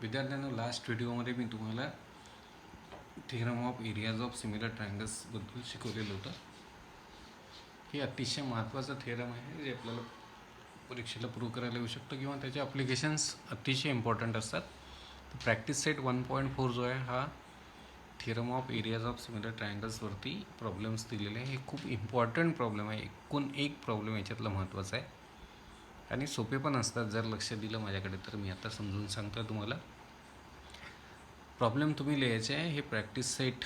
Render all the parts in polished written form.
विद्यार्थ्यांनो, लास्ट व्हिडिओमध्ये मी तुम्हाला theorem of areas of similar ट्रायंगल्सबद्दल शिकवलेलं होतं. हे अतिशय महत्त्वाचं थेरम आहे जे आपल्याला परीक्षेला प्रूव्ह करायला येऊ शकतं किंवा त्याचे ॲप्लिकेशन्स अतिशय इम्पॉर्टंट असतात. तर प्रॅक्टिस सेट 1.4 जो आहे हा theorem of areas of similar ट्रायंगल्सवरती प्रॉब्लेम्स दिलेले आहे. हे खूप इम्पॉर्टंट प्रॉब्लेम आहे. एकूण एक प्रॉब्लेम याच्यातला महत्त्वाचा आहे आणि सोपे पण असतात जर लक्ष दिलं माझ्याकडे. तर मी आता समजून सांगतो तुम्हाला. प्रॉब्लेम तुम्ही लिहायचे आहे. हे प्रॅक्टिस सेट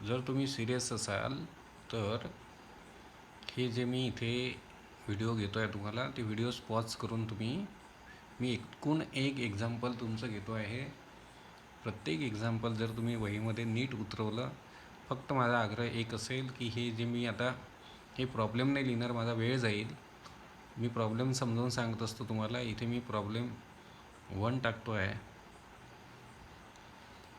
जर तुम्ही सिरियस असाल तर हे जे मी इथे व्हिडिओ घेतो आहे तुम्हाला, ते व्हिडिओज पॉज करून मी एकूण एक एक्झाम्पल तुमचं घेतो आहे. प्रत्येक एक्झाम्पल जर तुम्ही वहीमध्ये नीट उतरवलं, फक्त माझा आग्रह एक असेल की हे जे मी आता हे प्रॉब्लेम नाही लिहिणार, माझा वेळ जाईल. मी प्रॉब्लेम समजावून सांगत असतो तुम्हाला. इथे मी प्रॉब्लेम 1 टाकतो आहे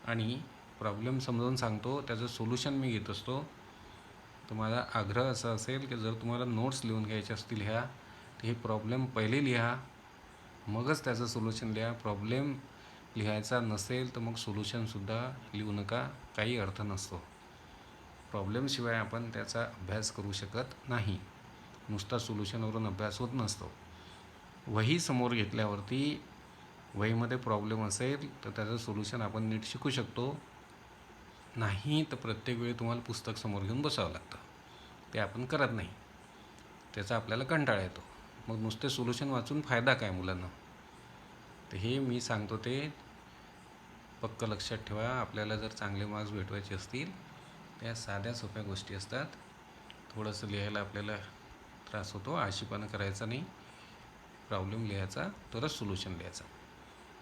आणि प्रॉब्लेम समजावून सांगतो, त्याचं सोल्युशन मी घेत असतो. तर माझा आग्रह असा असेल की जर तुम्हाला नोट्स लिहून घ्यायच्या असतील ह्या, तर हे प्रॉब्लेम पहिले लिहा, मगच त्याचं सोल्युशन लिहा. प्रॉब्लेम लिहायचा नसेल तर मग सोल्युशनसुद्धा लिहू नका, काही अर्थ नसतो. प्रॉब्लेमशिवाय आपण त्याचा अभ्यास करू शकत नाही. नुसता सोल्युशनवरून अभ्यास होत नसतो. वही समोर घेतल्यावरती वहीमध्ये प्रॉब्लेम असेल तर त्याचं सोल्युशन आपण नीट शिकू शकतो. नाही तर प्रत्येक वेळी तुम्हाला पुस्तक समोर घेऊन बसावं लागतं. ते आपण करत नाही. त्याचा आपल्याला कंटाळा येतो. मग नुसते सोल्युशन वाचून फायदा काय मुलांना? तर हे मी सांगतो ते पक्क लक्षात ठेवा. आपल्याला जर चांगले मार्क्स भेटवायचे असतील, त्या साध्या सोप्या गोष्टी असतात. थोडंसं लिहायला आपल्याला त्रास होतो, आळशीपणा करायचा नाही. प्रॉब्लेम लिहायचा, तरच सोल्युशन लिहायचं.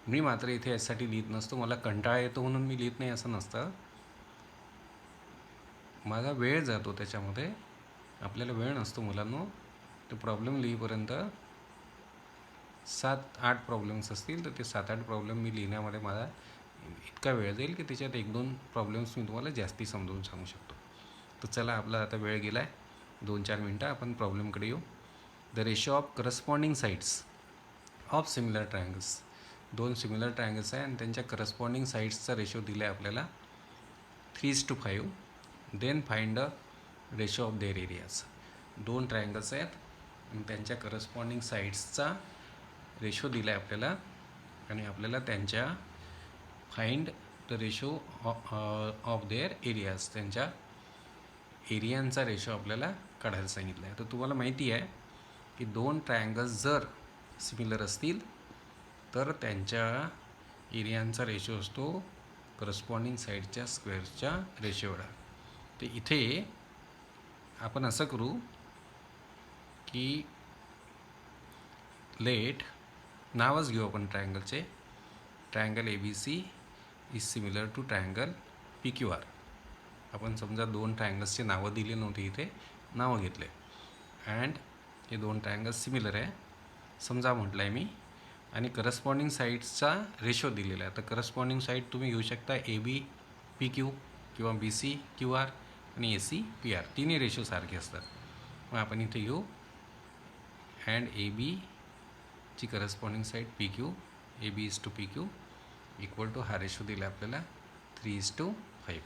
मी मात्र इथे यासाठी लिहित नसतो. मला कंटाळा येतो म्हणून मी लिहित नाही असं नसतं. माझा वेळ जातो त्याच्यामध्ये. आपल्याला वेळ नसतो मुलांनो. ते प्रॉब्लेम लिहीपर्यंत 7-8 प्रॉब्लेम्स असतील तर ते 7-8 प्रॉब्लेम मी लिहिण्यामध्ये माझा इतका वेळ जाईल की त्याच्यात 1-2 प्रॉब्लेम्स मी तुम्हाला जास्ती समजून सांगू शकतो. तर चला, आपला आता वेळ गेला आहे. 2-4 मिनटं आपण प्रॉब्लेमकडे येऊ. The ratio of corresponding sides of similar triangles. 2 similar triangles आहे आणि त्यांच्या करस्पॉन्डिंग साईड्सचा रेशो दिला आहे आपल्याला 3:5. Then find the ratio of their areas. 2 triangles आहेत आणि त्यांच्या करस्पॉन्डिंग साईड्सचा रेशो दिला आहे आपल्याला आणि आपल्याला त्यांच्या find the ratio of their areas, त्यांच्या एरियांचा रेशो आपल्याला काढायला सांगितलं आहे. तर तुम्हाला माहिती आहे की 2 ट्रायंगल्स जर सिमिलर असतील तर त्यांच्या एरियांचा रेशो असतो करस्पॉन्डिंग साईडच्या स्क्वेअरच्या रेशो एवढा. तर इथे आपण असं करू की लेट नावच घेऊ आपण ट्रायंगलचे. Triangle ABC is similar to triangle PQR. आपण समजा 2 ट्रायंगल्सचे नावं दिले नव्हते, इथे नावं घेतले. अँड हे 2 ट्रायंगल्स सिमिलर आहे समजा म्हटलं आहे मी, आणि करस्पॉन्डिंग साईड्सचा रेशो दिलेला आहे. तर करस्पॉन्डिंग साईड तुम्ही घेऊ शकता AB PQ किंवा BC QR आणि AC PR. तिन्ही रेशो सारखे असतात. मग आपण इथे घेऊ अँड AB ची corresponding side PQ, AB is to PQ equal to हा रेशो दिला आपल्याला 3:5.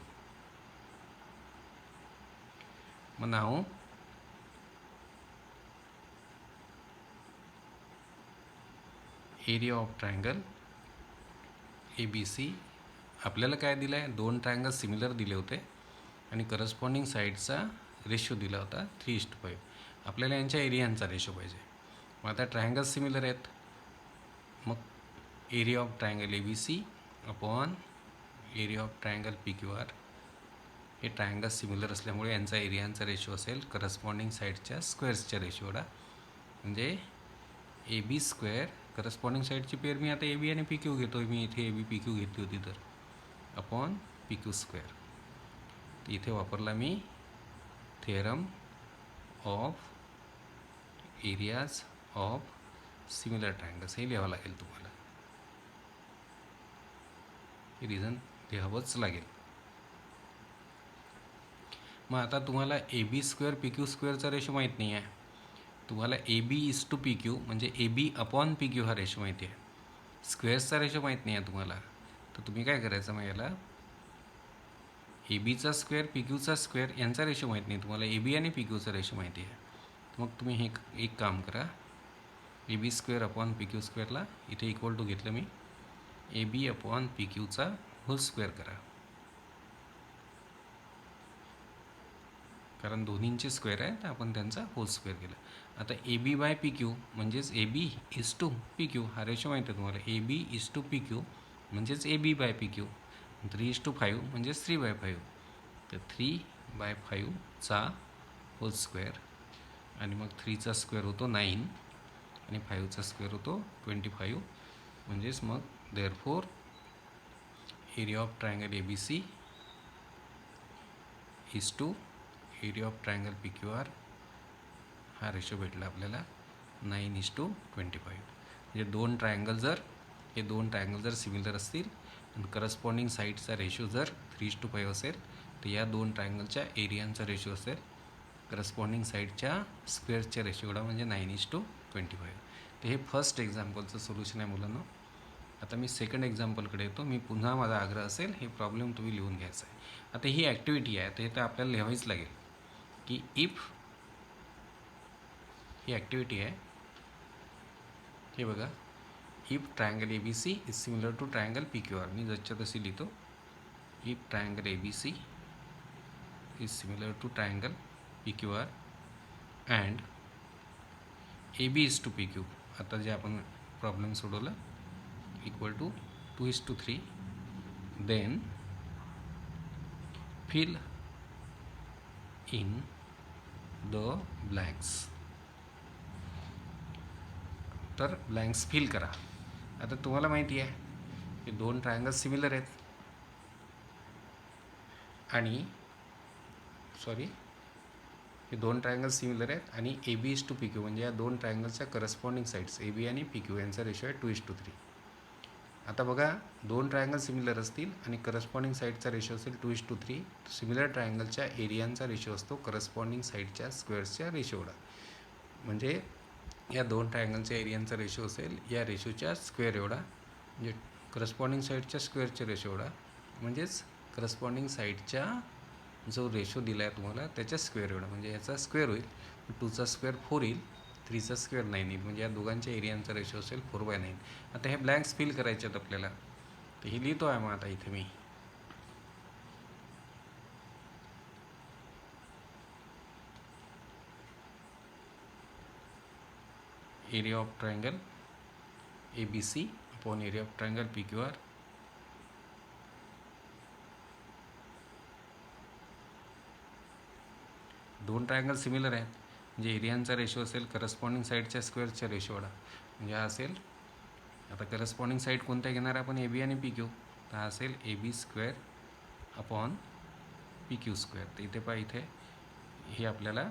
मग नाव एरिया ऑफ ट्रायंगल ABC. आपल्याला काय दिलं आहे? 2 ट्रायंगल सिमिलर दिले होते आणि करस्पॉन्डिंग साईडचा रेशो दिला होता 3:5. आपल्याला यांच्या एरियांचा रेशो पाहिजे. मग आता ट्रायंगल सिमिलर आहेत, मग area of triangle ABC upon area of triangle PQR. हे ट्रायंगल सिमिलर असल्यामुळे यांचा एरियांचा रेशो असेल करस्पॉन्डिंग साईडच्या स्क्वेअर्सच्या रेशो एवढा, म्हणजे AB स्क्वेअर. करस्पॉन्डिंग साईडची पेअर मी आता AB आणि PQ घेतो आहे. मी इथे AB PQ घेतली होती तर अपॉन PQ स्क्वेअर. इथे वापरला मी theorem of areas of similar triangles. हे लिहावं लागेल तुम्हाला. हे रिझन लिहावंच लागेल. मग आता तुम्हाला AB स्क्वेअर PQ स्क्वेअरचा रेशो माहीत नाही आहे, तुम्हाला A B is to P Q म्हणजे A B upon P Q हा रेशो माहिती आहे, स्क्वेअर्सचा रेशो माहीत नाही आहे तुम्हाला. तर तुम्ही काय करायचं मग याला, ए बीचा स्क्वेअर पी क्यूचा स्क्वेअर यांचा रेशो माहीत नाही तुम्हाला, ए बी आणि पी क्यूचा रेशो माहिती आहे. मग तुम्ही हे एक काम करा, A B square upon P Q स्क्वेअरला इथे इक्वल टू घेतलं मी, ए बी अपॉन पी क्यूचा होल स्क्वेअर करा, कारण दोन्हींचे स्क्वेअर आहे तर आपण त्यांचा होल स्क्वेअर केला. आता A B by P Q म्हणजेच A B is to P Q हा रेशो माहिती आहे तुम्हाला, A B is to P Q म्हणजेच A B by P Q, 3:5 म्हणजेच 3/5, तर 3/5चा होल स्क्वेअर आणि मग 3चा स्क्वेअर होतो 9 आणि 5चा स्क्वेअर होतो 25, म्हणजेच मग therefore area of triangle A B C is to area of triangle P Q R हा रेशो भेटला आपल्याला 9:25. म्हणजे दोन ट्रायंगल जर सिमिलर असतील आणि करस्पॉन्डिंग साईडचा रेशो जर 3:5 असेल तर या दोन ट्रायंगलच्या एरियांचा रेशो असेल करस्पॉन्डिंग साईडच्या स्क्वेअरच्या रेशो एवढा म्हणजे 9:25. तर हे फर्स्ट एक्झाम्पलचं सोल्युशन आहे मुलांना. आता मी सेकंड एक्झाम्पलकडे येतो. मी पुन्हा माझा आग्रह असेल हे प्रॉब्लेम तुम्ही लिहून घ्यायचा आहे. आता ही ॲक्टिव्हिटी आहे ते तर आपल्याला लिहावीच लागेल की इफ ही ॲक्टिव्हिटी आहे, हे बघा, if triangle A B C is similar to triangle P Q R. मी जसच्या तशी लिहितो, if triangle A B C is similar to triangle P Q R and A B is to P Q. आता जे आपण problem सोडवलं equal to 2:3, then fill in the blanks. तर blanks fill करा. आता तुम्हाला माहिती आहे की दोन ट्रायंगल सिमिलर आहेत आणि हे दोन ट्रायंगल सिमिलर आहेत आणि A B is to P Q म्हणजे या दोन ट्रायंगलच्या करस्पॉन्डिंग साईड्स ए बी आणि पी क्यू यांचा रेशो आहे 2:3. आता बघा, दोन ट्रायंगल सिमिलर असतील आणि करस्पॉन्डिंग साईडचा रेशो असेल 2:3. सिमिलर ट्रायंगलच्या एरियांचा रेशो असतो करस्पॉन्डिंग साईडच्या स्क्वेअर्सच्या रेशो एवढा. म्हणजे या दोन ट्रायंगलच्या एरियांचा रेशो असेल या रेशोच्या स्क्वेअर एवढा, म्हणजे करस्पॉन्डिंग साईडच्या स्क्वेअरच्या रेशो एवढा, म्हणजेच करस्पॉन्डिंग साईडच्या जो रेशो दिला आहे तुम्हाला त्याच्या स्क्वेअर एवढा. म्हणजे याचा स्क्वेअर होईल, 2चा स्क्वेअर 4 येईल, 3चा स्क्वेअर 9 येईल. म्हणजे या दोघांच्या एरियांचा रेशो असेल 4/9. आता हे ब्लँक्स फिल करायचे आहेत आपल्याला, तर हे लिहितो आहे मग आता इथे मी. Area of triangle A B C upon area of triangle P Q R. दोन ट्रायंगल सिमिलर आहेत म्हणजे एरियांचा रेशो असेल करस्पॉन्डिंग साईडच्या स्क्वेअरच्या रेशो एवढा. म्हणजे हा असेल, आता करस्पॉन्डिंग साईड कोणत्या घेणार आपण, ए बी आणि पी क्यू. तर हा असेल A B square upon P Q square. तर इथे पहा, इथे हे आपल्याला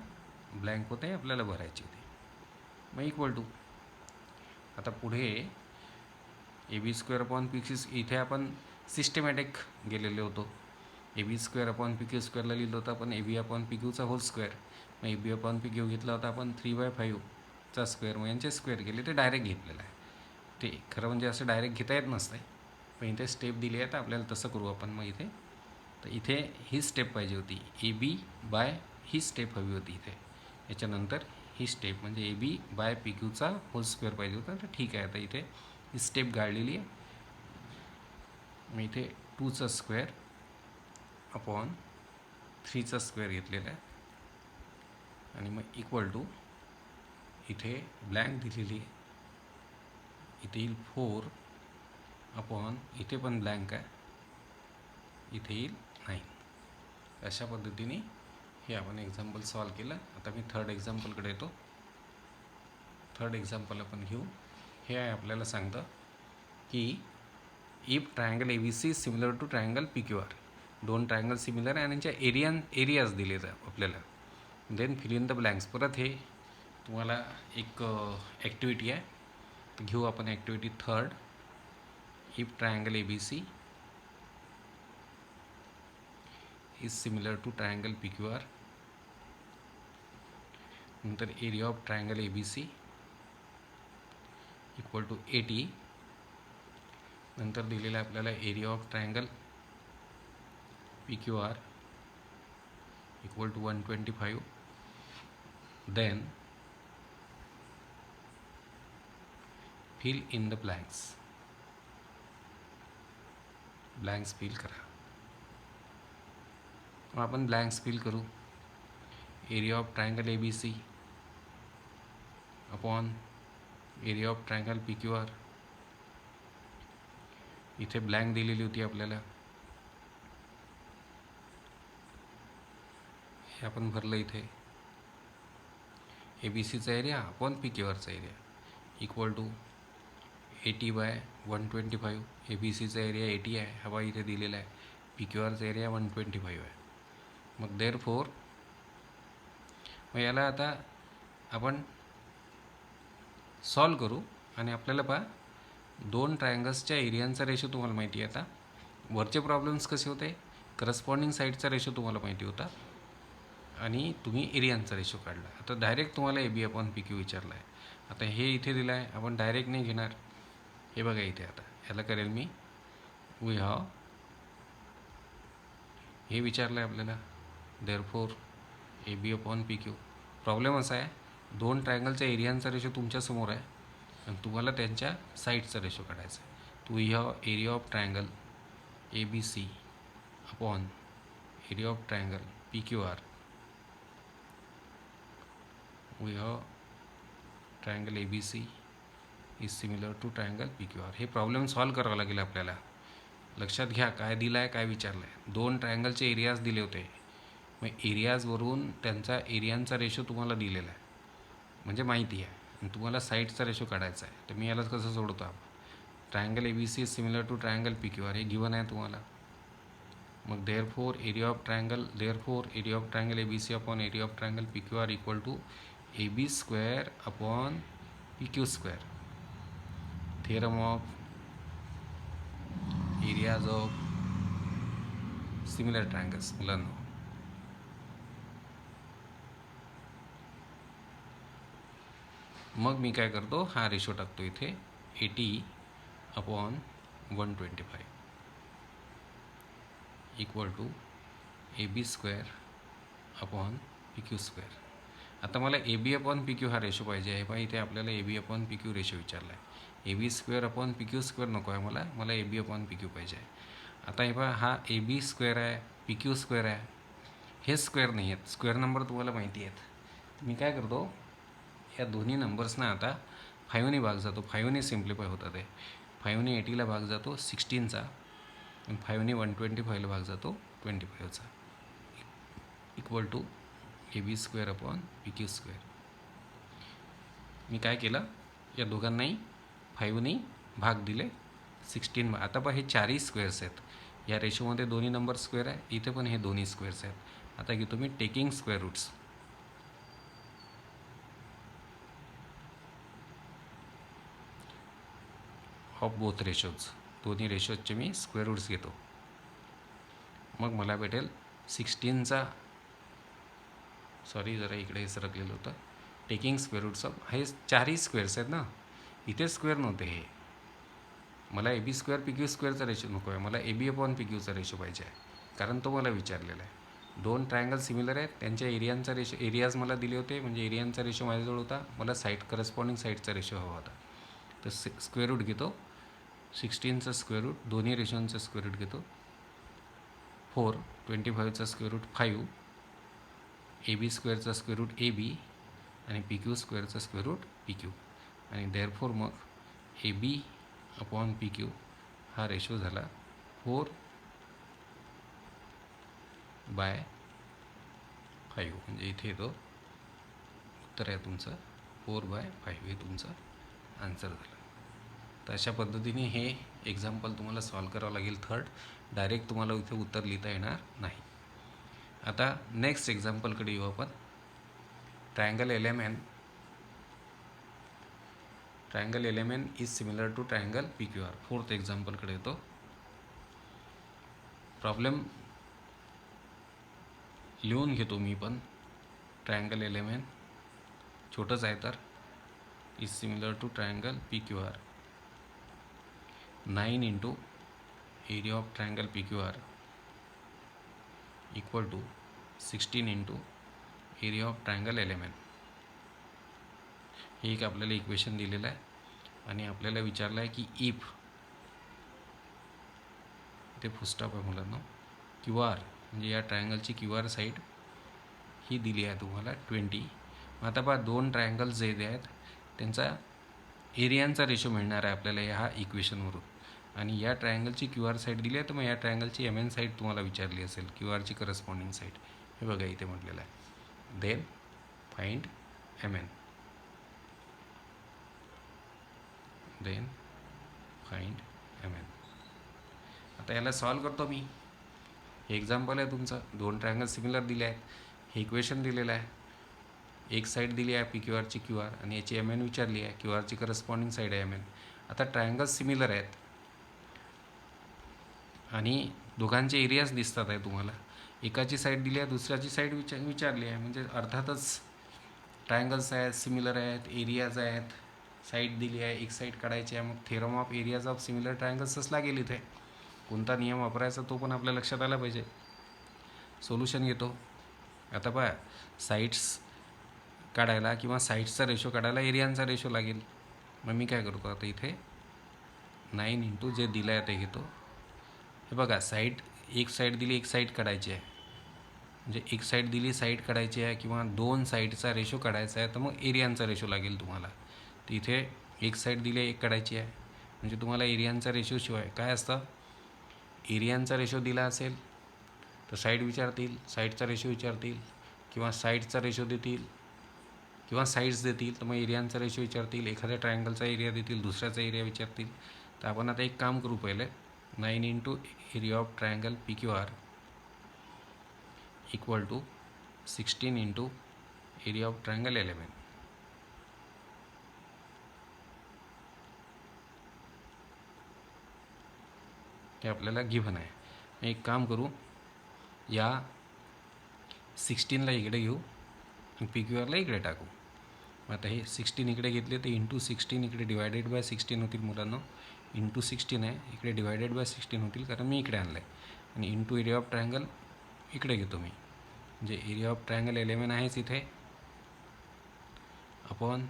ब्लँक होते आहे, आपल्याला भरायचे इथे. मग इक्वल टू, आता पुढे A B square upon P Q, इथे आपण सिस्टमॅटिक गेलेले होतो. A B square upon P Q स्क्वेअरला लिहिलं होतं आपण ए बी अपॉन पी क्यूचा होल स्क्वेअर. मग A B upon P Q घेतला होता आपण 3/5चा स्क्वेअर. मग यांचे स्क्वेअर केले, ते डायरेक्ट घेतलेलं आहे. ते खरं म्हणजे असं डायरेक्ट घेता येत नसतं आहे, पण इथे स्टेप दिली आहे तर आपल्याला तसं करू आपण. मग इथे तर इथे ही स्टेप पाहिजे होती, ए बी बाय ही स्टेप हवी होती इथे. याच्यानंतर ही स्टेप म्हणजे ए बी बाय पी क्यूचा होल स्क्वेअर पाहिजे होता. तर ठीक आहे, आता इथे ही स्टेप गाळलेली आहे. मग इथे 2चा स्क्वेअर अपॉन 3चा स्क्वेअर घेतलेला आहे आणि मग इक्वल टू इथे ब्लँक दिलेली आहे. इथे येईल 4 अपॉन, इथे पण ब्लँक आहे, इथे येईल 9. अशा पद्धतीने हे आपण एक्झाम्पल सॉल्व केलं. आता मी थर्ड एक्झाम्पलकडे येतो. थर्ड एक्झाम्पल आपण घेऊ. हे आहे, आपल्याला सांगतं की if triangle A B C similar to triangle P Q R. दोन ट्रायंगल सिमिलर आहे आणि त्यांच्या एरियाज दिले आहेत आपल्याला. Then fill in the blanks. परत हे तुम्हाला एक ॲक्टिव्हिटी आहे, तर घेऊ आपण activity third. If triangle A B C is similar to triangle P Q R, नंतर area of triangle A B C equal to 80. नंतर दिलेला आहे आपल्याला area of triangle P Q R equal to 125. Then fill in the blanks. Blanks fill करा. मग आपण blanks fill करू. Area of triangle A B C upon area of triangle P Q R. इथे blank दिलेली होती आपल्याला, हे आपण भरलं इथे. ए बी सीचा एरिया अपॉन पी क्यू आरचा area equal to 80/125. A B सीचा एरिया 80 आहे, हवा इथे दिलेला आहे. पी क्यू आरचा एरिया 125 आहे. मग देअरफोर मग याला आता आपण सॉल्व करू. आणि आपल्याला पहा, दोन ट्रायंगल्सच्या एरियांचा रेशो तुम्हाला माहिती आहे. आता वरचे प्रॉब्लेम्स कसे होते, करस्पॉन्डिंग साईडचा रेशो तुम्हाला माहिती होता आणि तुम्ही एरियांचा रेशो काढला. आता डायरेक्ट तुम्हाला A B upon P Q विचारला आहे. आता हे इथे दिलं आहे, आपण डायरेक्ट नाही घेणार. हे बघा इथे, आता याला करेल मी वी हॅव, हे विचारलं आहे आपल्याला. Therefore A B upon P Q. Problem असा आहे, दोन ट्रायंगलच्या एरियांचा रेशो तुमच्यासमोर आहे आणि तुम्हाला त्यांच्या साईडचा रेशो काढायचा आहे. तो we have area of triangle A B C upon area of triangle P Q R. We have triangle A B C is similar to triangle P Q R. हे प्रॉब्लेम सॉल्व करावं लागेल आपल्याला. लक्षात घ्या काय दिलं आहे, काय विचारलं आहे. दोन ट्रायंगलचे एरियाज दिले होते. मग एरियाजवरून त्यांचा एरियांचा रेशो तुम्हाला दिलेला आहे, म्हणजे माहिती आहे, आणि तुम्हाला साईडचा रेशो काढायचा आहे. तर मी याला कसं सोडतो आपण, triangle A B C is similar to triangle P Q R हे गिवन आहे तुम्हाला. मग therefore area of triangle A B C upon area of triangle P Q R equal to A B square upon P Q square. Theorem of areas of similar triangles मुलांना. मग मी काय करतो, हा ratio टाकतो इथे 80/125 equal to A B square upon P Q square. आता मला A B upon P Q हा रेशो पाहिजे आहे. पण इथे आपल्याला A B upon P Q ratio विचारला आहे. A B square upon P Q square नको आहे मला A B upon P Q पाहिजे आहे. आता हे पहा, हा ए बी स्क्वेअर आहे, पी क्यू स्क्वेअर आहे, हे स्क्वेअर नाही आहेत. स्क्वेअर नंबर तुम्हाला माहिती आहेत. मी काय करतो, या दोन्ही नंबर्सना आता 5ने भाग जातो. 5ने सिम्प्लिफाय होतात. आहे 5ने 80ला भाग जातो 16चा, आणि 5ने 125ला भाग जातो 25चा equal to A B square upon P Q square. मी काय केलं, या दोघांनाही 5ने भाग दिले 16. आता पहा, हे चारही स्क्वेअर्स आहेत. या रेशोमध्ये दोन्ही नंबर स्क्वेअर आहे, इथे पण हे दोन्ही स्क्वेअर्स आहेत. आता घेतो मी taking square roots. Of both ratios, दोन्ही रेशोजचे मी स्क्वेअर रूट्स घेतो. मग मला भेटेल 16चा, सॉरी जरा इकडे सरकलेलं होतं, टेकिंग स्क्वेअर रूट्स ऑफ, हे चारही स्क्वेअर्स आहेत ना, इथे स्क्वेअर नव्हते. हे मला A B square P Q स्क्वेअरचा रेशो नको आहे, मला ए बी अपॉन पी क्यूचा रेशो पाहिजे आहे, कारण तो मला विचारलेला आहे. दोन ट्रायंगल सिमिलर आहेत, त्यांच्या एरियांचा रेशो, एरियाज मला दिले होते, म्हणजे एरियांचा रेशो माझ्याजवळ होता. मला साईड करस्पॉन्डिंग साईडचा रेशो हवा होता. तर स्क्वेअर रूट घेतो 16चा स्क्वेअर रूट, दोन्ही रेशोंचा स्क्वेअर रूट घेतो 4, 25चा स्क्वेअर रूट 5, ए बी स्क्वेअरचा स्क्वेअर रूट ए बी आणि पी क्यू स्क्वेअरचा स्क्वेअर रूट पी क्यू. आणि देअरफोर मग A B upon P Q हा रेशो झाला 4/5. म्हणजे इथे येतो उत्तर आहे तुमचं 4/5, हे तुमचं आन्सर झालं. तर अशा पद्धतीने हे एक्झाम्पल तुम्हाला सॉल्व करावं लागेल. थर्ड, डायरेक्ट तुम्हाला इथे उत्तर लिहिता येणार नाही. आता नेक्स्ट एक्झाम्पलकडे येऊ आपण. Triangle L M N is similar to triangle P Q R. Fourth एक्झाम्पलकडे येतो. प्रॉब्लेम लिहून घेतो मी पण. ट्रायंगल एल एम एन छोटंच आहे तर is similar to triangle P Q R. 9 into area of triangle P Q R equal to 16 into area of triangle L M N. हे एक आपल्याला इक्वेशन दिलेलं आहे आणि आपल्याला विचारलं आहे की इफ ते फुलस्टॉप आहे मुलांना क्यू आर म्हणजे या ट्रायंगलची क्यू आर साईड ही दिली आहे तुम्हाला 20. आता पहा दोन ट्रायंगल्स जे आहेत त्यांचा एरियांचा रेशो मिळणार आहे आपल्याला ह्या इक्वेशनवरून. आणि या ट्रायंगलची क्यू आर साईड दिली आहे तर मग या ट्रायंगलची एम एन साईड तुम्हाला विचारली असेल क्यू आरची करस्पॉन्डिंग साईड. हे बघा इथे म्हटलेलं आहे then find M N. Then find M N. आता याला सॉल्व करतो मी. हे एक्झाम्पल आहे तुमचं. दोन ट्रायंगल सिमिलर दिले आहेत. हे इक्वेशन दिलेलं आहे. एक साईड दिली आहे पी क्यू आरची क्यू आर आणि याची एम एन विचारली आहे. क्यू आरची करस्पॉन्डिंग साईड आहे एम एन. आता ट्रायंगल्स सिमिलर आहेत आणि दोघांचे एरियाज दिसतात आहे तुम्हाला. एकाची साईड दिली आहे दुसऱ्याची साईड विचारली आहे. म्हणजे अर्थातच ट्रायंगल्स आहेत सिमिलर आहेत एरियाज आहेत साईड दिली आहे एक साईड काढायची आहे. मग theorem of areas of similar ट्रायंगल्सच लागेल इथे. कोणता नियम वापरायचा तो पण आपल्या लक्षात आला पाहिजे. सोल्युशन घेतो. आता पहा साईड्स काढायला किंवा साईड्सचा रेशो काढायला एरियांचा रेशो लागेल. मग मी काय करतो आता इथे 9 इंटू जे दिलं आहे ते घेतो. हे बघा साईड एक साईड दिली एक साईड काढायची आहे म्हणजे एक साईड दिली साईड काढायची आहे किंवा दोन साईडचा रेशो काढायचा आहे तर मग एरियांचा रेशो लागेल तुम्हाला. तर इथे एक साईड दिली एक काढायची आहे म्हणजे तुम्हाला एरियांचा रेशो शिवाय काय असतं एरियांचा रेशो दिला असेल तर साईड विचारतील साईडचा रेशो विचारतील किंवा साईडचा रेशो देतील किंवा साईड्स देतील तर मग एरियांचा रेशो विचारतील. एखाद्या ट्रायंगलचा एरिया देतील दुसऱ्याचा एरिया विचारतील. तर आपण आता एक काम करू पहिले 9 into area of triangle P Q R equal to 16 into area of triangle L M N. हे आपल्याला गिव्हन आहे. एक काम करू या 16ला इकडे घेऊ आणि पी क्यू आरला इकडे टाकू. आता हे 16 इकडे घेतले तर इंटू 16 इकडे डिवायडेड बाय 16 होतील मुलांना. इंटू 16 आहे इकडे डिवायडेड बाय 16 होतील कारण मी इकडे आणलं आहे. आणि इंटू एरिया ऑफ ट्रायंगल इकडे घेतो मी म्हणजे area of triangle L M N आहेच इथे upon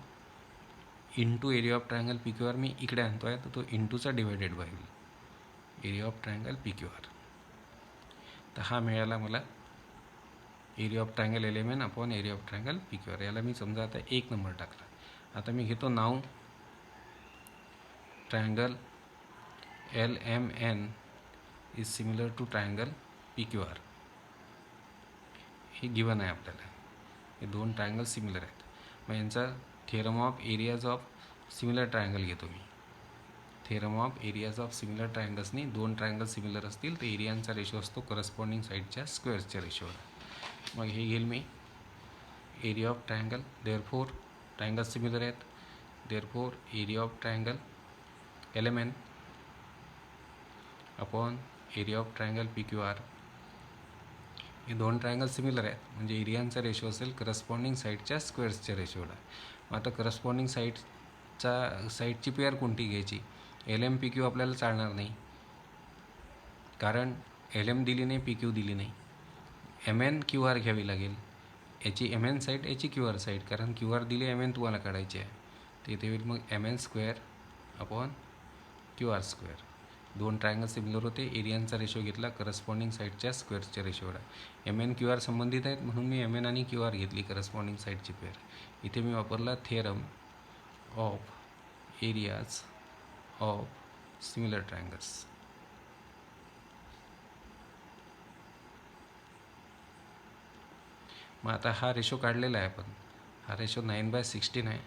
into area of triangle P Q R मी इकडे आणतो आहे तर तो इंटूचा डिवायडेड बाय होईल area of triangle P Q R. तर हा मिळाला मला area of triangle L M N upon area of triangle P Q R. याला मी समजा आता 1 नंबर टाकला. आता मी घेतो नाव triangle L M N is similar to triangle P Q R. हे गिवन आहे आपल्याला. हे दोन ट्रायंगल सिमिलर आहेत. मग यांचा theorem of areas of similar triangle घेतो मी. Theorem of areas of similar ट्रायंगल्सनी दोन ट्रायंगल सिमिलर असतील तर एरियांचा रेशो असतो करस्पॉन्डिंग साईडच्या स्क्वेअर्सच्या रेशोवर. मग हे घेईल मी area of triangle therefore triangle similar आहेत therefore area of triangle L M N upon area of triangle P Q R. हे दोन ट्रायंगल सिमिलर आहेत म्हणजे एरियांचा रेशो असेल करस्पॉन्डिंग साईडच्या स्क्वेअर्सच्या रेशोला. मग आता करस्पॉन्डिंग साईडची पेअर कोणती घ्यायची. एल एम पी क्यू आपल्याला चालणार नाही कारण एल एम दिली नाही पी क्यू दिली नाही. एम एन क्यू आर घ्यावी लागेल. याची एम एन साईड याची क्यू आर साईड कारण क्यू आर दिली एम एन तुम्हाला काढायची आहे. तर इथे होईल मग M N square upon Q R square. दोन ट्रायंगल सिमिलर होते एरियांचा रेशो घेतला करस्पॉन्डिंग साईडच्या स्क्वेअर्सच्या रेशोला. एम एन क्यू आर संबंधित आहेत म्हणून मी एम एन आणि क्यू आर घेतली करस्पॉन्डिंग साईडची पेअर. इथे मी वापरला theorem of areas of similar triangles. मग आता हा रेशो काढलेला आहे आपण. हा रेशो 9/16 आहे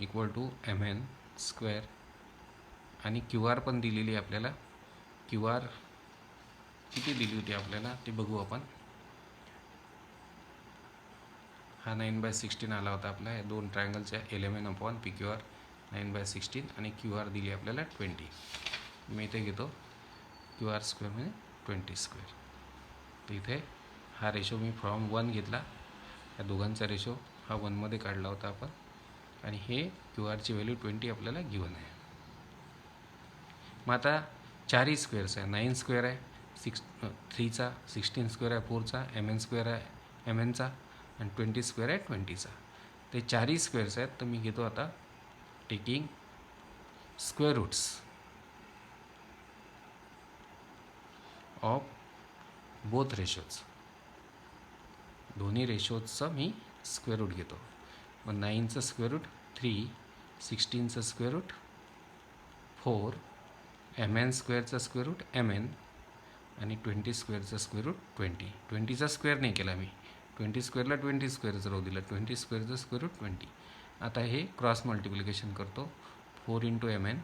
equal to M N square आणि क्यू आर पण दिलेली आहे आपल्याला. क्यू आर किती दिली होती आपल्याला ते बघू आपण. हा 9/16 आला होता आपला या दोन ट्रायंगलच्या L M N upon P Q R 9/16 आणि क्यू आर दिली आपल्याला 20. मी इथे घेतो क्यू आर स्क्वेअर म्हणजे 20 स्क्वेअर. तर इथे हा रेशो मी फ्रॉम 1 घेतला या दोघांचा रेशो हा 1मध्ये काढला होता आपण, आणि हे क्यू आरची व्हॅल्यू 20 आपल्याला गिवन आहे. मग आता चारही स्क्वेअर्स आहे. 9 स्क्वेअर आहे 3चा, 16 स्क्वेअर आहे 4चा, MN स्क्वेअर आहे MNचा, आणि 20 स्क्वेअर आहे 20चा. ते चारही स्क्वेअर्स आहेत. तर मी घेतो आता taking square roots of both ratios. दोन्ही रेशोजचं मी स्क्वेअर रूट घेतो. मग 9चं स्क्वेअर रूट 3, 16चं स्क्वेअर रूट 4, MN स्क्वेअरचा स्क्वेअर रूट MN, आणि 20 स्क्वेअरचा स्क्वेअर रूट 20. 20चा स्क्वेअर नाही केला मी, 20 स्क्वेअरला 20 स्क्वेअरचं राहू दिलं, 20 स्क्वेअरचं स्क्वेअर रूट 20. आता हे क्रॉस मल्टिप्लिकेशन करतो. 4 into MN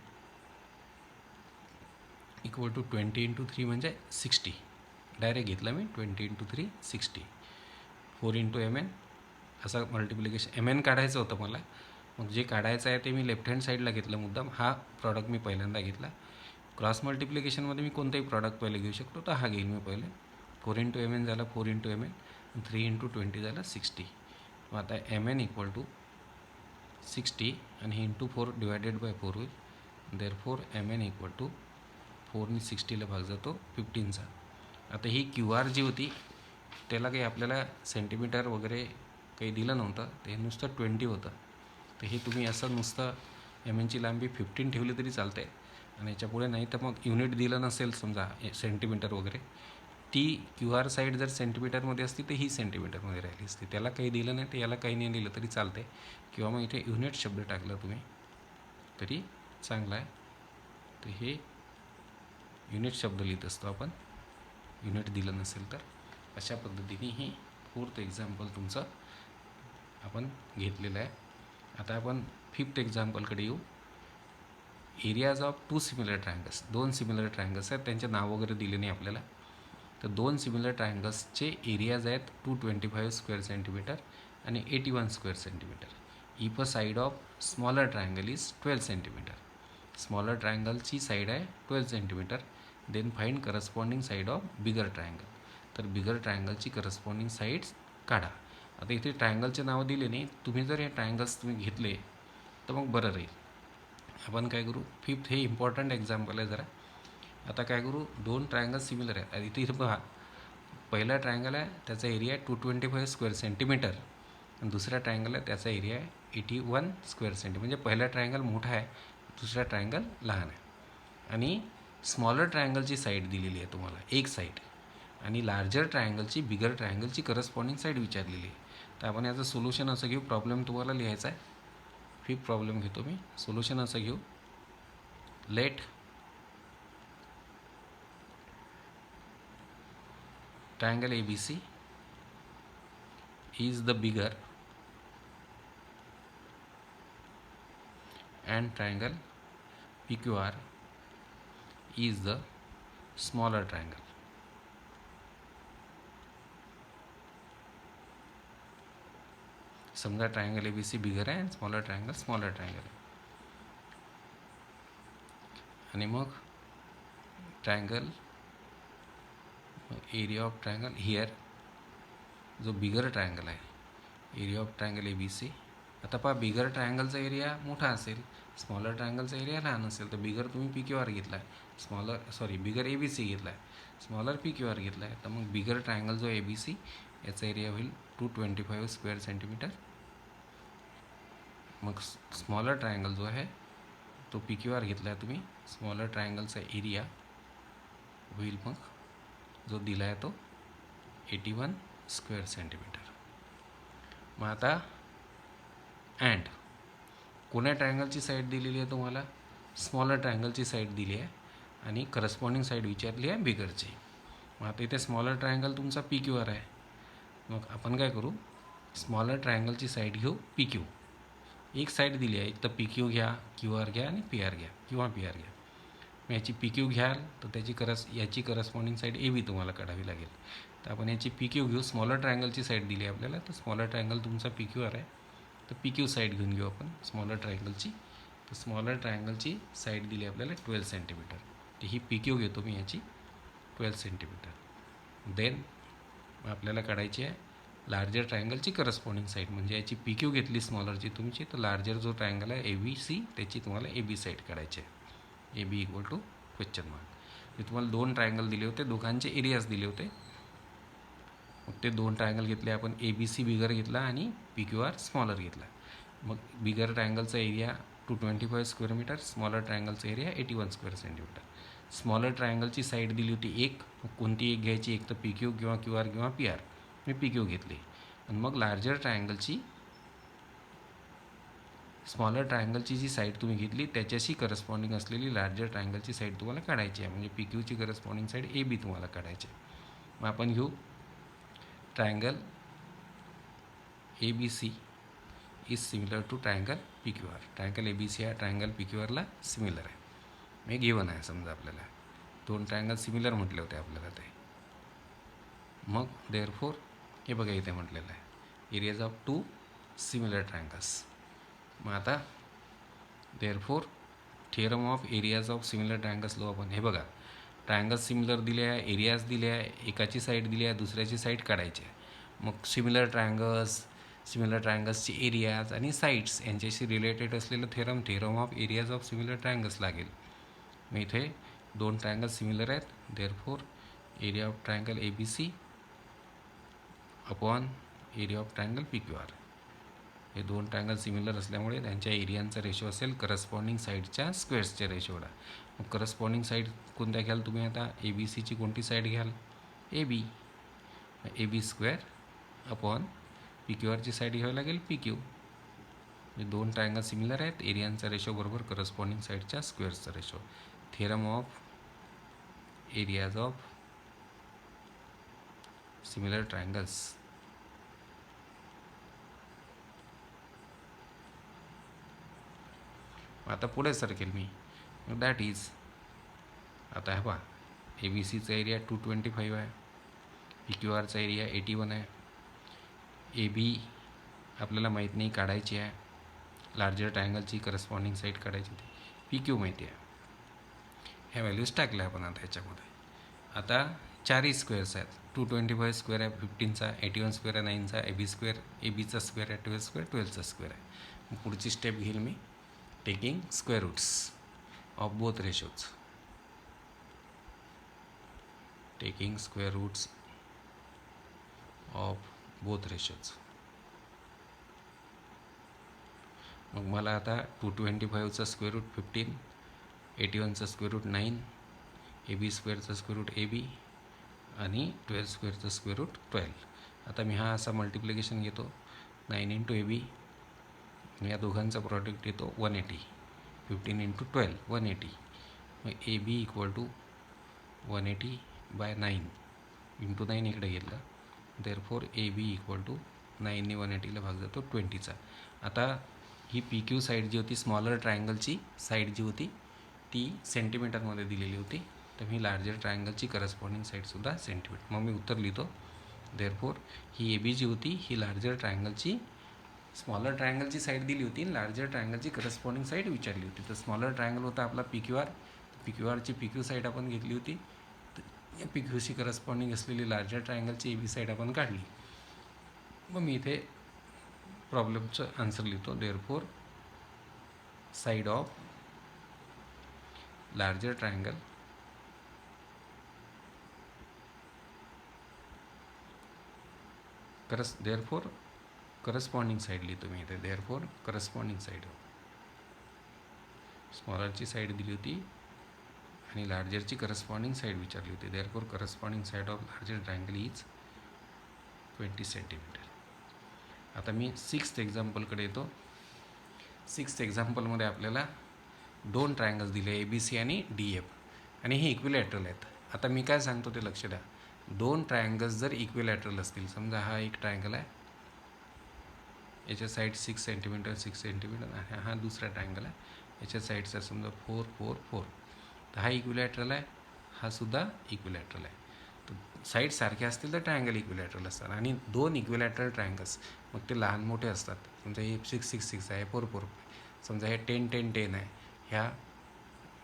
equal to 20 into 3 म्हणजे 60. डायरेक्ट घेतला मी 20 इंटू 3 60. 4 इंटू MN असं मल्टिप्लिकेशन. MN काढायचं होतं मला, मग जे काढायचं आहे ते मी लेफ्ट हँड साईडला घेतलं मुद्दाम. हा प्रॉडक्ट मी पहिल्यांदा घेतला. क्रॉस मल्टिप्लिकेशनमध्ये मी कोणताही प्रॉडक्ट पहिले घेऊ शकतो, तर हा घेईल मी पहिले. 4 इंटू MN झाला 4 इंटू MN, 3 इंटू 20 झाला 60. मग आता MN इक्वल टू 60, आणि हे इंटू 4 डिवायडेड बाय 4 होईल. देअरफॉर MN इक्वल टू 4ने 60ला भाग जातो 15चा. आता ही क्यू आर जी होती त्याला काही आपल्याला सेंटीमीटर वगैरे काही दिलं नव्हतं, ते नुसतं 20 होतं. तर हे तुम्ही असं नुसतं MNची लांबी 15 ठेवली तरी चालते, आणि याच्यापुढे नाही तर मग युनिट दिलं नसेल समजा सेंटीमीटर वगैरे, ती क्यू आर साईड जर सेंटीमीटरमध्ये असती तर ही सेंटीमीटरमध्ये राहिली असती. त्याला काही दिलं नाही तर याला काही नाही दिलं तरी चालते, किंवा मग इथे युनिट शब्द टाकला तुम्ही तरी चांगला आहे. तर हे युनिट शब्द लिहित असतो आपण, युनिट दिलं नसेल तर. अशा पद्धतीने हे 4th एक्झाम्पल तुमचं आपण घेतलेलं आहे. आता आपण 5th एक्झाम्पलकडे येऊ. Areas of 2 similar triangles. 2 similar triangles आहेत, त्यांचे नाव वगैरे दिले नाही आपल्याला. तर 2 सिमिलर ट्रायंगल्सचे एरियाज आहेत 225 स्क्वेअर सेंटीमीटर आणि 81 square centimetre. If a side of smaller triangle is 12 centimetre. Smaller ट्रायंगलची साईड आहे 12 centimetre. Then find corresponding side of bigger triangle. तर बिगर ट्रायंगलची करस्पॉन्डिंग साईड्स काढा. आता इथे ट्रायंगलचे नावं दिले नाही, तुम्ही जर हे ट्रायंगल्स तुम्ही घेतले तर मग बरं राहील. आपण काय करू, 5th हे इम्पॉर्टंट एक्झाम्पल आहे जरा. आता काय करू, 2 ट्रायंगल सिमिलर आहेत. इथे पहा, पहिला ट्रायंगल आहे त्याचा एरिया आहे 225 स्क्वेअर सेंटीमीटर, आणि दुसरा ट्रायंगल आहे त्याचा एरिया आहे 81 स्क्वेअर सेंटीमीटर. म्हणजे पहिला ट्रायंगल मोठा आहे, दुसरा ट्रायंगल लहान आहे. आणि स्मॉलर ट्रायंगलची साईड दिलेली आहे तुम्हाला, एक साईड, आणि लार्जर ट्रायंगलची बिगर ट्रायंगलची करस्पॉन्डिंग साईड विचारलेली आहे. तर आपण याचं सोल्युशन असं घेऊ, प्रॉब्लेम तुम्हाला लिहायचा आहे. 5th प्रॉब्लेम घेतो मी. सोल्युशन असं घेऊ, late triangle ABC is the bigger and triangle PQR is the smaller triangle. समजा ट्रायंगल ABC बिगर आहे आणि स्मॉलर ट्रायंगल आहे. आणि मग triangle area of triangle here, जो बिगर ट्रायंगल आहे, एरिया ऑफ ट्रायंगल ABC. आता पहा, बिगर ट्रायंगलचा एरिया मोठा असेल, स्मॉलर ट्रायंगलचा एरिया लहान असेल. तर बिगर तुम्ही PQR घेतला आहे, बिगर ABC घेतला आहे, स्मॉलर PQR घेतला आहे. तर मग बिगर ट्रायंगल जो ABC याचा एरिया होईल 225 स्क्वेअर सेंटीमीटर. मग स्मॉलर ट्रायंगल जो आहे तो PQR घेतला आहे तुम्ही, स्मॉलर ट्रायंगलचा एरिया होईल मग जो दिला आहे तो 81 स्क्वेअर सेंटीमीटर. मग आता अँड कोण्या ट्रायंगलची साईड दिलेली आहे तुम्हाला, स्मॉलर ट्रायंगलची साईड दिली आहे, आणि करस्पॉन्डिंग साईड विचारली आहे बिगरची. मग आता इथे स्मॉलर ट्रायंगल तुमचा PQR आहे. मग आपण काय करू, स्मॉलर ट्रायंगलची साईड घेऊ PQ. एक साईड दिली आहे, तर PQ घ्या, QR घ्या आणि PR घ्या किंवा PR घ्या. याची PQ घ्याल तर याची करस्पॉन्डिंग साईड AB तुम्हाला काढावी लागेल. तर आपण याची PQ घेऊ. स्मॉलर ट्रायंगलची साईड दिली आहे आपल्याला, तर स्मॉलर ट्रायंगल तुमचा PQR आहे, तर PQ साईड घेऊन घेऊ आपण स्मॉलर ट्रायंगलची. तर स्मॉलर ट्रायंगलची साईड दिली आपल्याला 12 सेंटीमीटर. तर ही PQ घेतो मी याची 12 सेंटीमीटर. देन आपल्याला काढायची आहे लार्जर ट्रायंगलची करस्पॉन्डिंग साईड म्हणजे याची पी क्यू घेतली स्मॉलरची तुमची, तर लार्जर जो ट्रायंगल आहे ए बी सी त्याची तुम्हाला ए बी साईड काढायची आहे. A B equal to question mark. हे तुम्हाला 2 ट्रायंगल दिले होते, दोघांचे एरियाज दिले होते. मग ते 2 ट्रायंगल घेतले आपण, ए बी सी बिगर घेतला आणि पी क्यू आर स्मॉलर घेतला. मग बिगर ट्रायंगलचा एरिया 225 स्क्वेअर मीटर, स्मॉलर ट्रायंगलचा एरिया 81 स्क्वेअर सेंटीमीटर. स्मॉलर ट्रायंगलची साईड दिली होती एक, कोणती एक घ्यायची, एक तर पी क्यू किंवा क्यू आर किंवा पी आर. मी पी क्यू घेतली. आणि मग लार्जर ट्रायंगलची स्मॉलर ट्रायंगलची जी साईड तुम्ही घेतली त्याच्याशी करस्पॉन्डिंग असलेली लार्जर ट्रायंगलची साईड तुम्हाला काढायची आहे. म्हणजे पी क्यूची करस्पॉन्डिंग साईड ए बी तुम्हाला काढायची आहे. मग आपण घेऊ triangle A B C is similar to triangle P Q R. Triangle A B C हा ट्रायंगल पी क्यू आरला सिमिलर आहे. मी गिवन आहे समजा आपल्याला 2 ट्रायंगल सिमिलर म्हटले होते आपल्याला ते. मग देअरफोर हे बघा इथे म्हटलेलं आहे एरियाज ऑफ 2 सिमिलर ट्रायंगल्स. मग आता therefore theorem of areas of similar triangles low आपण. हे बघा ट्रायंगल सिमिलर दिले आहे, एरियाज दिले आहे, एकाची साईड दिली आहे, दुसऱ्याची साईड काढायची आहे. मग सिमिलर ट्रायंगल्सची एरियाज आणि साईड्स यांच्याशी रिलेटेड असलेलं theorem of areas of similar triangles लागेल. मग इथे 2 ट्रायंगल सिमिलर आहेत, therefore area of triangle A B C upon area of triangle P Q R. हे 2 ट्रायंगल सिमिलर असल्यामुळे त्यांच्या एरियांचा रेशो असेल करस्पॉन्डिंग साईडच्या स्क्वेअर्सच्या रेशोला. मग करस्पॉन्डिंग साईड कोणत्या घ्याल तुम्ही आता, ए बी सीची कोणती साईड घ्याल, A B. A B square upon P Q आरची साईड घ्यावी लागेल पी क्यू. म्हणजे 2 ट्रायंगल सिमिलर आहेत, एरियांचा रेशो बरोबर करस्पॉन्डिंग साईडच्या स्क्वेअर्सचा ratio. Theorem of areas of similar triangles. आता पुढे सरकेल मी. दॅट इज आता हे पहा ए बी सीचा एरिया 225 आहे, पी क्यू आरचा एरिया 81 आहे. ए बी आपल्याला माहीत नाही काढायची आहे, लार्जर ट्रायंगलची करस्पॉन्डिंग साईड काढायची होती. पी क्यू माहिती आहे, ह्या व्हॅल्यूज टाकल्या आपण आता ह्याच्यामध्ये. आता 4 स्क्वेअर्स आहेत, 225 स्क्वेअर आहे 15चा, 81 स्क्वेअर आहे 9चा, ए बी स्क्वेअर ए बीचा स्क्वेअर आहे 12 स्क्वेअर 12चा स्क्वेअर आहे. पुढची स्टेप घेईल मी taking square roots of both ratios. Taking square roots of both ratios. मग मला आता 225चा स्क्वेअर रूट 15, 81चा स्क्वेअर रूट 9, ए बी स्क्वेअरचा स्क्वेअर रूट ए बी आणि 12 स्क्वेअरचा स्क्वेअर रूट 12. आता मी हा असा मल्टिप्लिकेशन घेतो 9 इंटू ए बी, या दोघांचा प्रॉडक्ट येतो 180. 15 इंटू 12 180. मग A B equal to 180 by 9 into 9 इकडे घेतलं, therefore A B equal to 9ने 180ला भाग जातो 20चा. आता ही पी क्यू साईड जी होती स्मॉलर ट्रायंगलची साईड जी होती ती सेंटीमीटरमध्ये दिलेली होती, तर मी लार्जर ट्रायंगलची करस्पॉन्डिंग साईडसुद्धा सेंटीमीटर. मग मी उत्तर लिहितो, देअरफोर ही ए बी जी होती ही लार्जर ट्रायंगलची स्मॉलर ट्रायंगलची साईड दिली होती, लार्जर ट्रायंगलची करस्पॉन्डिंग साईड विचारली होती. तर स्मॉलर ट्रायंगल होता आपला P Q R, P Q आरची पी क्यू साईड आपण घेतली होती, या पी क्यूशी करस्पॉन्डिंग असलेली लार्जर ट्रायंगलची ए बी साईड आपण काढली. मग मी इथे प्रॉब्लेमचं आन्सर लिहितो, therefore side of larger triangle therefore corresponding side लिहितो मी इथे, देअरफोर करस्पॉन्डिंग साईड. स्मॉलरची साईड दिली होती आणि लार्जरची करस्पॉन्डिंग साईड विचारली होती, therefore corresponding side of larger triangle is 20 centimetre. आता मी 6th एक्झाम्पलकडे येतो. 6th एक्झाम्पलमध्ये आपल्याला 2 ट्रायंगल्स दिले ए बी सी आणि डी एफ आणि हे इक्विलॅटरल आहेत. आता मी काय सांगतो ते लक्ष द्या. 2 ट्रायंगल्स जर इक्विलॅटरल असतील, समजा हा एक ट्रायंगल आहे, याच्या साईड 6 सेंटीमीटर 6 सेंटीमीटर आणि हा दुसरा ट्रायंगल आहे, याच्या साईडचा समजा 4 4 4. तर हा इक्विलॅटरल आहे, हा सुद्धा इक्विलॅटरल आहे. तर साईड सारख्या असतील तर ट्रायंगल इक्विलॅटरल असतात. आणि 2 इक्विलॅटरल ट्रायंगल्स मग ते लहान मोठे असतात. समजा हे 6 6 6 आहे, 4 4, समजा हे 10 10 10 आहे, ह्या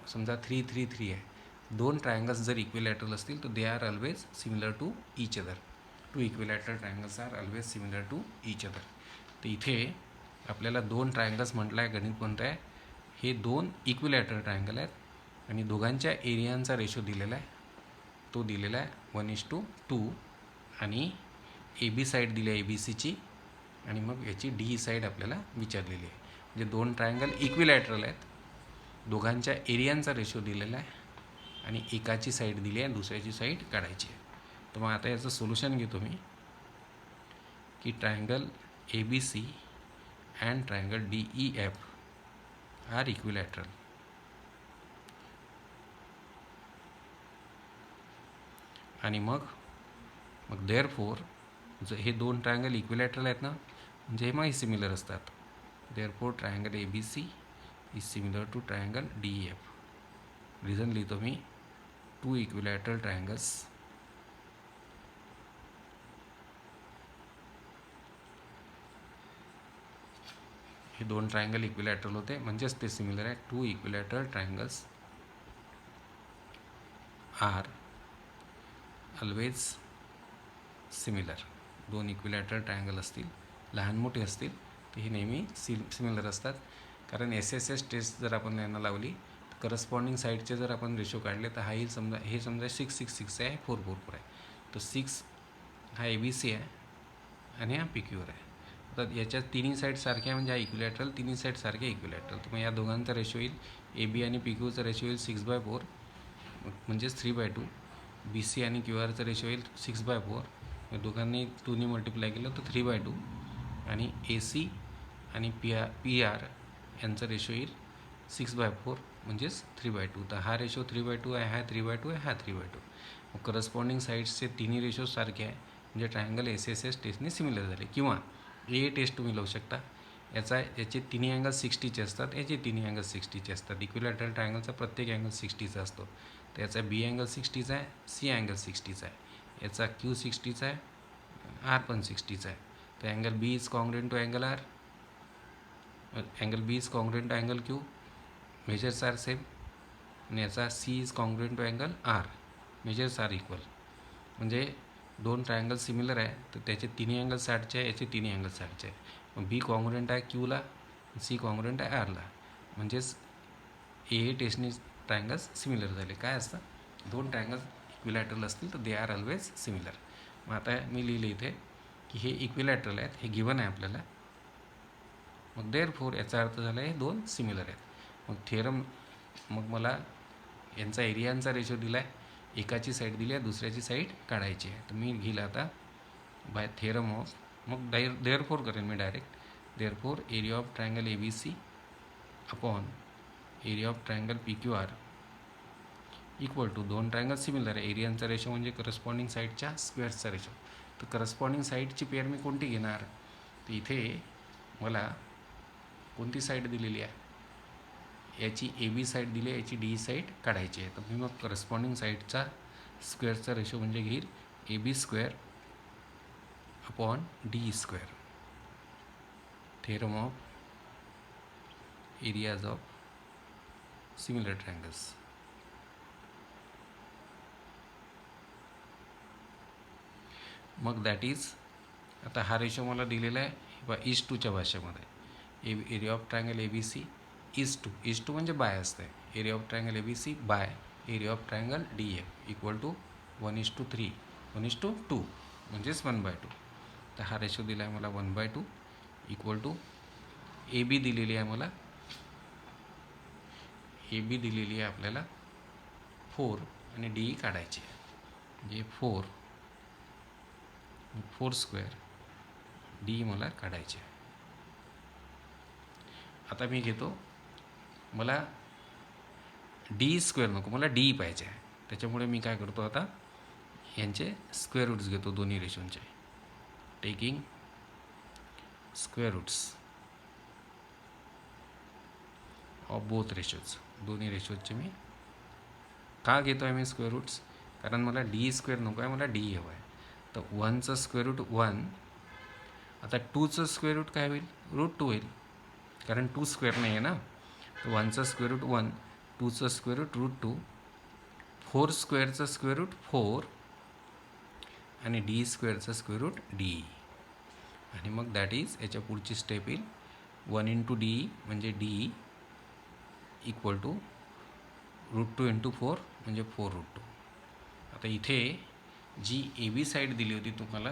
समजा 3 3 3 आहे. 2 ट्रायंगल्स जर इक्विलॅटरल असतील तर they are always similar to each other. Two equilateral triangles are always similar to each other. तर इथे आपल्याला दोन ट्रायंगल्स म्हटलं आहे, गणित कोणतं आहे, हे दोन इक्विलॅटरल ट्रायंगल आहेत आणि दोघांच्या एरियांचा रेशो दिलेला आहे, तो दिलेला आहे 1:2 आणि ए बी साईड दिली आहे ए बी सीची आणि मग याची डी साईड आपल्याला विचारलेली आहे. म्हणजे दोन ट्रायंगल इक्विलॅटरल आहेत, दोघांच्या एरियांचा रेशो दिलेला आहे आणि एकाची साईड दिली आहे, दुसऱ्याची साईड काढायची आहे. तर मग आता याचं सोल्युशन घेतो मी की triangle A B C and triangle D E F are equilateral. आणि मग देअरफोर हे दोन ट्रायंगल इक्विलॅटरल आहेत ना, म्हणजे हे मग सिमिलर असतात. Therefore triangle A B C is similar to triangle D E F. Reason लिहितो मी, टू इक्विलॅटरल ट्रायंगल्स हे दोन ट्रायंगल इक्विलॅटरल होते म्हणजेच ते सिमिलर आहे. Two equilateral triangles are always similar. दोन इक्विलॅटरल ट्रायंगल असतील, लहान मोठे असतील, तर हे नेहमी सिमिलर असतात. कारण SSS टेस्ट जर आपण यांना लावली तर करस्पॉन्डिंग साईडचे जर आपण रेशो काढले तर हा समजा 666 आहे, 444 आहे. तर 6 हा ABC आहे आणि हा PQ आहे. तर याच्या तिन्ही साईड सारख्या म्हणजे हा इक्विलॅटरल, तिन्ही साईड सारखे इक्विलॅटरल. तर मग या दोघांचा रेशो येईल AB आणि PQचा रेशो येईल 6/4 म्हणजेच 3/2. BC आणि QR चा रेशो येईल 6/4. दोघांनी 2ने मल्टिप्लाय केलं तर 3/2 आणि AC आणि PR यांचा रेशो येईल 6/4 म्हणजेच 3/2. तर हा रेशो 3/2 आहे, हा 3/2 आहे, हा 3/2. मग करस्पॉन्डिंग साईड्सचे तिन्ही रेशो सारखे आहे म्हणजे ट्रायंगल SSS टेस्टने सिमिलर झाले. किंवा ए टेस्ट तुम्ही लावू शकता. याचे तिन्ही अँगल 60चे असतात, याचे तिन्ही अँगल 60चे असतात. इक्विलॅटरल ट्रायंगलचा प्रत्येक अँगल 60चा असतो. तर याचा B अँगल 60चा आहे, C अँगल 60चा आहे, याचा Q 60चा आहे, R पण 60चा आहे. तर angle B is congruent to angle R, angle B is congruent to angle Q, measures are same. आणि याचा C is congruent to angle R, measures are equal. म्हणजे दोन ट्रायंगल सिमिलर आहे तर त्याचे तिन्ही अँगल 60चे आहे, याचे तिन्ही अँगल 60चे आहे. मग B कॉन्ग्रुएंट आहे Qला, C कॉन्ग्रुएंट आहे Rला. म्हणजेच ए टेस्टने ट्रायंगल्स सिमिलर झाले. काय असतं, दोन ट्रायंगल्स इक्विलॅटरल असतील तर दे आर ऑलवेज सिमिलर. मग आता मी लिहिले इथे की हे इक्विलॅटरल आहेत, हे गिवन आहे आपल्याला. मग देअरफोर याचा अर्थ झाला हे दोन सिमिलर आहेत. मग थिअरम, मग मला यांचा एरियांचा रेशो दिला आहे, एकाची साईड दिली आहे, दुसऱ्याची साईड काढायची आहे. तर मी घेईल आता बाय थिअरम ऑफ, मग देअरफोर करेन मी direct. Therefore area of triangle ABC upon area of triangle PQR equal to, दोन ट्रायंगल सिमिलर आहे, एरियांचा रेशो म्हणजे करस्पॉन्डिंग साईडच्या स्क्वेअर्सचा रेशो. तर करस्पॉन्डिंग साईडची पेअर मी कोणती घेणार, तर इथे मला कोणती साईड दिलेली आहे, याची AB साईड दिली आहे, याची D साईड काढायची आहे. तर मी मग करस्पॉन्डिंग साईडचा स्क्वेअरचा रेशो म्हणजे घेईल AB square upon D square. Theorem of areas of similar triangles. मग दॅट इज, आता हा रेशो मला दिलेला आहे इज-टूच्या भाषेमध्ये. Area of triangle ABC is to म्हणजे बाय असते. Area of triangle ABC by area of triangle DF equal to 1:3, 1:2 म्हणजेच 1/2. तर हा रेशो दिला आहे मला 1/2 इक्वल टू AB दिलेली आहे मला, AB दिलेली आहे आपल्याला 4 आणि DE काढायची आहे. म्हणजे 4 स्क्वेअर, DE मला काढायचे आहे. आता मी घेतो, मला D स्क्वेअर नको, मला DE पाहिजे आहे. त्याच्यामुळे मी काय करतो, आता यांचे स्क्वेअर रूट्स घेतो दोन्ही रेशोंचे. Taking square roots of both ratios, दोन्ही रेशोजचे मी का घेतो आहे मी स्क्वेअर रूट्स, कारण मला DE स्क्वेअर नको आहे, मला DE हवं आहे. तर 1चं स्क्वेअर रूट 1, आता 2चं स्क्वेअर रूट काय होईल, √2 होईल, कारण 2 स्क्वेअर नाही आहे ना. तर 1चं स्क्वेअर रूट 1, 2चं स्क्वेअर रूट √2, 4 स्क्वेअरचं स्क्वेअर रूट 4 आणि डी स्क्वेअरचं स्क्वेअर रूट डी. आणि मग दॅट इज याच्या पुढची स्टेप येईल 1 इंटू डी म्हणजे डी इक्वल टू √2 इंटू 4 म्हणजे 4√2. आता इथे जी ए बी साईड दिली होती तुम्हाला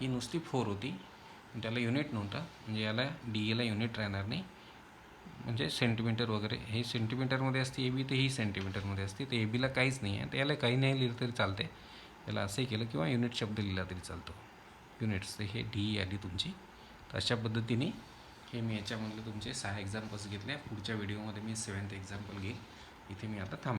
ही नुसती 4 होती, त्याला युनिट नव्हता, म्हणजे याला डी एला युनिट राहणार नाही, म्हणजे सेंटीमीटर वगैरे हे सेंटीमीटरमध्ये असते ए बी, तर ही सेंटीमीटरमध्ये असते. तर ए बीला काहीच नाही आहे, तर याला काही नाही लिहिलं तरी चालते. याला असंही केलं किंवा युनिट शब्द लिहिला तरी चालतो, युनिट्स. तर हे डी आली तुमची. तर अशा पद्धतीने हे मी याच्यामधले तुमचे 6 एक्झाम्पल्स घेतले. पुढच्या व्हिडिओमध्ये मी 7th एक्झाम्पल घेईल. इथे मी आता थांबतो.